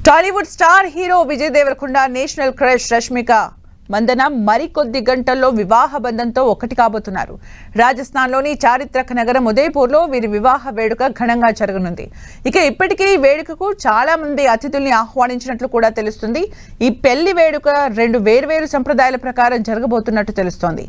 Tollywood star hero Vijay Deverakonda national crush Rashmika Mandanna మరికొద్ది గంటల్లో వివాహ బంధంతో ఒకటి కాబోతున్నారు. రాజస్థాన్లోని చారిత్రక నగరం ఉదయపూర్లో వీరి వివాహ వేడుక ఘనంగా జరగనుంది. ఇక ఇప్పటికే ఈ వేడుకకు చాలా మంది అతిథుల్ని ఆహ్వానించినట్లు కూడా తెలుస్తుంది. ఈ పెళ్లి వేడుక రెండు వేర్వేరు సంప్రదాయాల ప్రకారం జరగబోతున్నట్టు తెలుస్తోంది.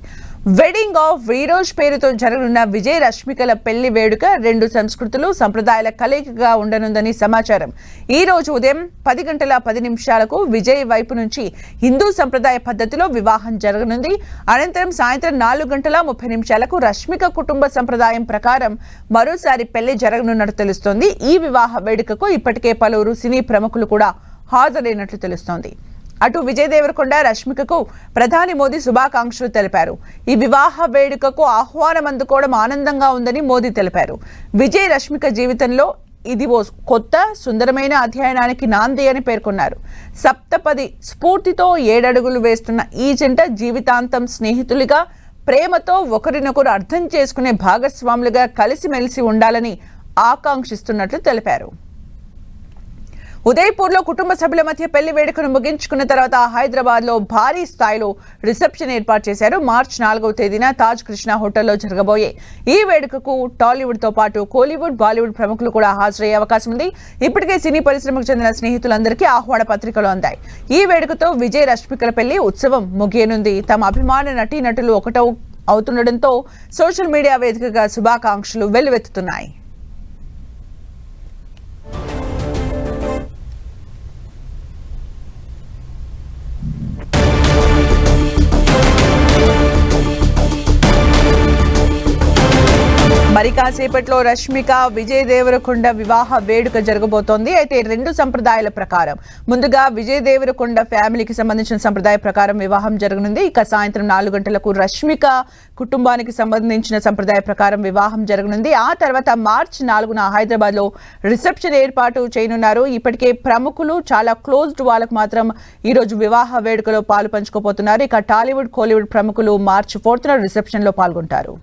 వెడ్డింగ్ ఆఫ్ వీరోజ్ పేరుతో జరగనున్న విజయ్ రష్మికల పెళ్లి వేడుక రెండు సంస్కృతులు సంప్రదాయాల కలయికగా ఉండనుందని సమాచారం. ఈ రోజు ఉదయం 10:10 విజయ్ వైపు నుంచి హిందూ సంప్రదాయ పద్ధతిలో వివాహం జరగనుంది. అనంతరం సాయంత్రం 4:30 రష్మిక కుటుంబ సంప్రదాయం ప్రకారం మరోసారి పెళ్లి జరగనున్నట్టు తెలుస్తోంది. ఈ వివాహ వేడుకకు ఇప్పటికే పలువురు సినీ ప్రముఖులు కూడా హాజరైనట్లు తెలుస్తోంది. అటు విజయ్ దేవరకొండ రష్మికకు ప్రధాని మోదీ శుభాకాంక్షలు తెలిపారు. ఈ వివాహ వేడుకకు ఆహ్వానం అందుకోవడం ఆనందంగా ఉందని మోదీ తెలిపారు. విజయ్ రష్మిక జీవితంలో ఇది ఓ కొత్త సుందరమైన అధ్యయనానికి నాంది అని పేర్కొన్నారు. సప్తపది స్ఫూర్తితో 7 అడుగులు వేస్తున్న ఈ జంట జీవితాంతం స్నేహితులుగా ప్రేమతో ఒకరినొకరు అర్థం చేసుకునే భాగస్వాములుగా కలిసిమెలిసి ఉండాలని ఆకాంక్షిస్తున్నట్లు తెలిపారు. ఉదయపూర్లో కుటుంబ సభ్యుల మధ్య పెళ్లి వేడుకను ముగించుకున్న తర్వాత హైదరాబాద్లో భారీ స్థాయిలో రిసెప్షన్ ఏర్పాటు చేశారు. మార్చి 4వ తేదీన తాజ్ కృష్ణ హోటల్లో జరగబోయే ఈ వేడుకకు టాలీవుడ్తో పాటు కోలీవుడ్, బాలీవుడ్ ప్రముఖులు కూడా హాజరయ్యే అవకాశం ఉంది. ఇప్పటికే సినీ పరిశ్రమకు చెందిన స్నేహితులందరికీ ఆహ్వాన పత్రికలు అందాయి. ఈ వేడుకతో విజయ్ రష్మికల పెళ్లి ఉత్సవం ముగియనుంది. తమ అభిమాన నటీనటులు ఒకటో అవుతుండటంతో సోషల్ మీడియా వేదికగా శుభాకాంక్షలు వెల్లువెత్తుతున్నాయి. మరి కాసేపట్లో రష్మిక విజయ్ దేవరకొండ వివాహ వేడుక జరగబోతోంది. అయితే రెండు సంప్రదాయాల ప్రకారం ముందుగా విజయ్ దేవరకొండ ఫ్యామిలీకి సంబంధించిన సంప్రదాయ ప్రకారం వివాహం జరగనుంది. ఇక సాయంత్రం 4 గంటలకు రష్మిక కుటుంబానికి సంబంధించిన సంప్రదాయ ప్రకారం వివాహం జరగనుంది. ఆ తర్వాత మార్చి 4న హైదరాబాద్ లో రిసెప్షన్ ఏర్పాటు చేయనున్నారు. ఇప్పటికే ప్రముఖులు చాలా క్లోజ్డ్ వాళ్ళకు మాత్రం ఈ రోజు వివాహ వేడుకలో పాలు పంచుకోబోతున్నారు. ఇక టాలీవుడ్, కోలీవుడ్ ప్రముఖులు మార్చి 4న రిసెప్షన్ లో పాల్గొంటారు.